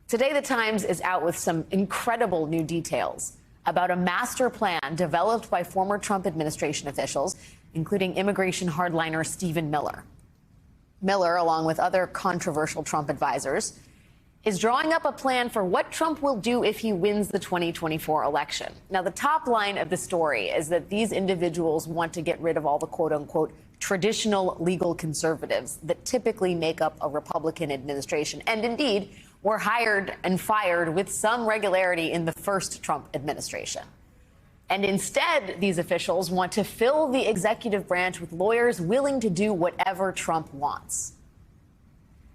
Today, The Times is out with some incredible new details about a master plan developed by former Trump administration officials, including immigration hardliner Stephen Miller. Miller, along with other controversial Trump advisors, is drawing up a plan for what Trump will do if he wins the 2024 election. Now, the top line of the story is that these individuals want to get rid of all the quote-unquote traditional legal conservatives that typically make up a Republican administration, and indeed were hired and fired with some regularity in the first Trump administration. And instead, these officials want to fill the executive branch with lawyers willing to do whatever Trump wants.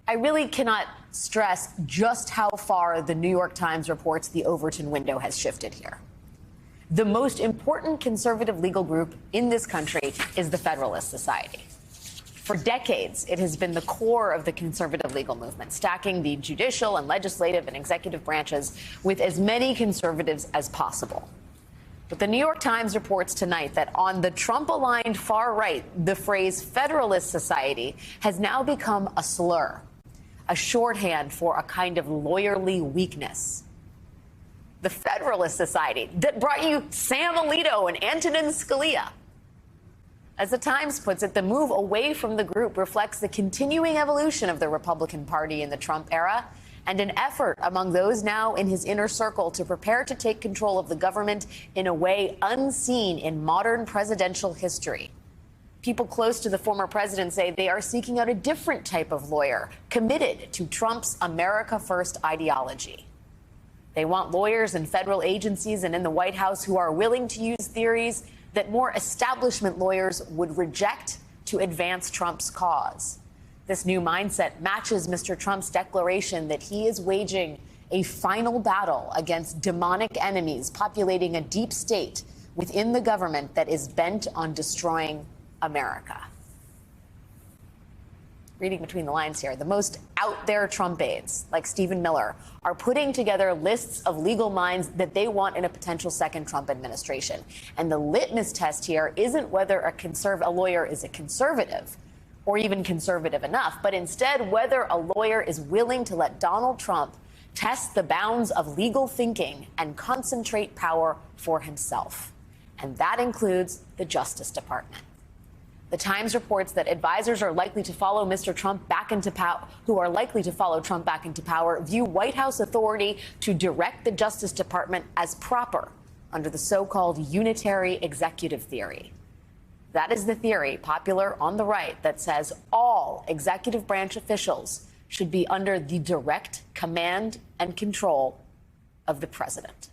I really cannot stress just how far the New York Times reports the Overton window has shifted here. The most important conservative legal group in this country is the Federalist Society. For decades, it has been the core of the conservative legal movement, stacking the judicial and legislative and executive branches with as many conservatives as possible. But the New York Times reports tonight that on the Trump-aligned far right, the phrase Federalist Society has now become a slur, a shorthand for a kind of lawyerly weakness. The Federalist Society that brought you Sam Alito and Antonin Scalia. As the Times puts it, the move away from the group reflects the continuing evolution of the Republican Party in the Trump era and an effort among those now in his inner circle to prepare to take control of the government in a way unseen in modern presidential history. People close to the former president say they are seeking out a different type of lawyer committed to Trump's America First ideology. They want lawyers in federal agencies and in the White House who are willing to use theories that more establishment lawyers would reject to advance Trump's cause. This new mindset matches Mr. Trump's declaration that he is waging a final battle against demonic enemies populating a deep state within the government that is bent on destroying America. Reading between the lines here, the most out there Trump aides, like Stephen Miller, are putting together lists of legal minds that they want in a potential second Trump administration. And the litmus test here isn't whether a lawyer is a conservative or even conservative enough, but instead whether a lawyer is willing to let Donald Trump test the bounds of legal thinking and concentrate power for himself. And that includes the Justice Department. The Times reports that advisors are likely to follow Mr. Trump back into power, view White House authority to direct the Justice Department as proper under the so-called unitary executive theory. That is the theory popular on the right that says all executive branch officials should be under the direct command and control of the president.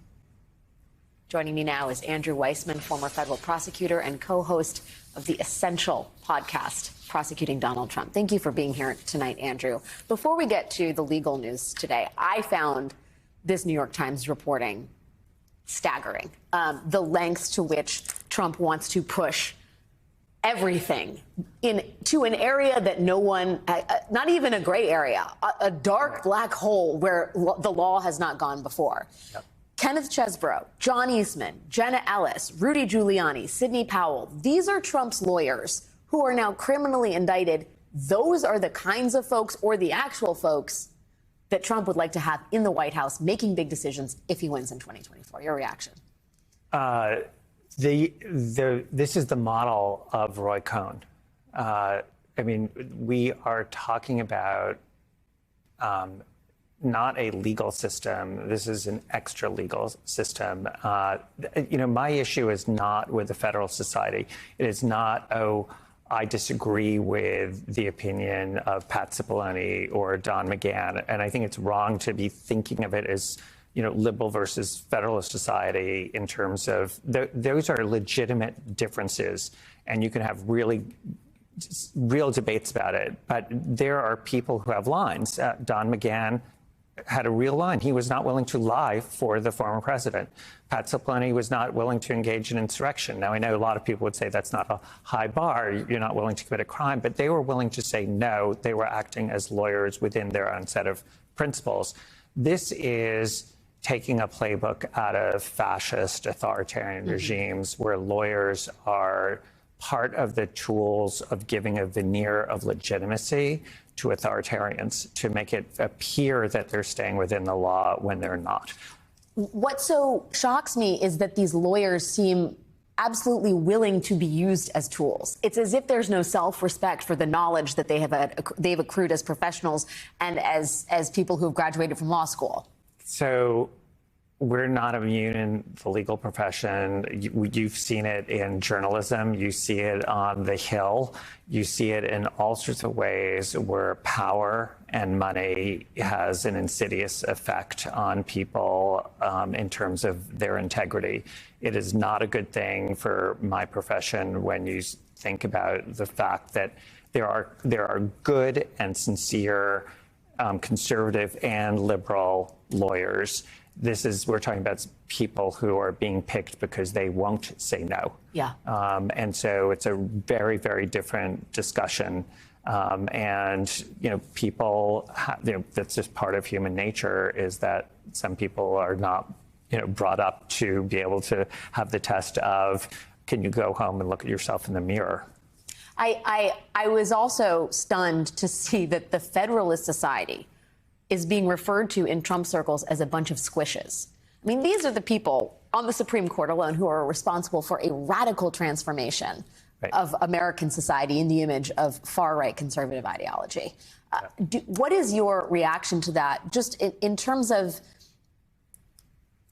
Joining me now is Andrew Weissmann, former federal prosecutor and co-host of the Essential podcast, prosecuting Donald Trump. Thank you for being here tonight, Andrew. Before we get to the legal news today, I found this New York Times reporting staggering. The lengths to which Trump wants to push everything into an area that no one, not even a gray area, a dark black hole where the law has not gone before. Yep. Kenneth Chesebro, John Eastman, Jenna Ellis, Rudy Giuliani, Sidney Powell. These are Trump's lawyers who are now criminally indicted. Those are the kinds of folks or the actual folks that Trump would like to have in the White House making big decisions if he wins in 2024. Your reaction? This is the model of Roy Cohn. I mean, we are talking about not a legal system. This is an extra legal system. My issue is not with the Federal Society. It is not, I disagree with the opinion of Pat Cipollone or Don McGahn. And I think it's wrong to be thinking of it as, liberal versus Federalist Society in terms of those are legitimate differences. And you can have real debates about it. But there are people who have lines. Don McGahn had a real line. He was not willing to lie for the former president. Pat Cipollone was not willing to engage in insurrection. Now, I know a lot of people would say that's not a high bar. You're not willing to commit a crime. But they were willing to say no. They were acting as lawyers within their own set of principles. This is taking a playbook out of fascist authoritarian regimes where lawyers are part of the tools of giving a veneer of legitimacy to authoritarians to make it appear that they're staying within the law when they're not. What so shocks me is that these lawyers seem absolutely willing to be used as tools. It's as if there's no self-respect for the knowledge that they've accrued as professionals and as people who have graduated from law school. So we're not immune in the legal profession. You've seen it in journalism. You see it on the Hill. You see it in all sorts of ways where power and money has an insidious effect on people in terms of their integrity. It is not a good thing for my profession when you think about the fact that there are good and sincere conservative and liberal lawyers. We're talking about people who are being picked because they won't say no. Yeah. And so it's a very, very different discussion. And, people, that's just part of human nature, is that some people are not, brought up to be able to have the test of, can you go home and look at yourself in the mirror? I was also stunned to see that the Federalist Society is being referred to in Trump circles as a bunch of squishes. I mean, these are the people on the Supreme Court alone who are responsible for a radical transformation of American society in the image of far-right conservative ideology. What is your reaction to that, just in terms of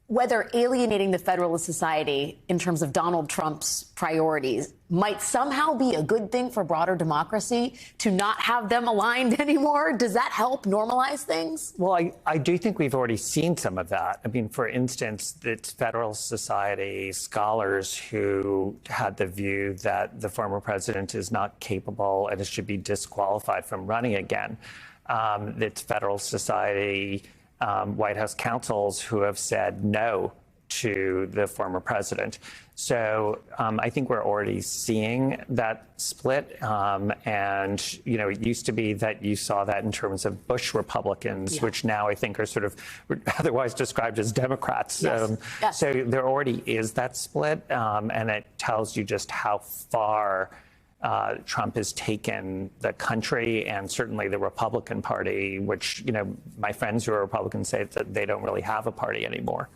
whether alienating the Federalist Society in terms of Donald Trump's priorities might somehow be a good thing for broader democracy to not have them aligned anymore? Does that help normalize things? Well, I do think we've already seen some of that. I mean, for instance, it's Federalist Society scholars who had the view that the former president is not capable and should be disqualified from running again. It's Federalist Society White House counsels who have said no to the former president. So I think we're already seeing that split. And, it used to be that you saw that in terms of Bush Republicans, which now I think are sort of otherwise described as Democrats. Yes. So there already is that split. And it tells you just how far Trump has taken the country and certainly the Republican Party, which, my friends who are Republicans say that they don't really have a party anymore.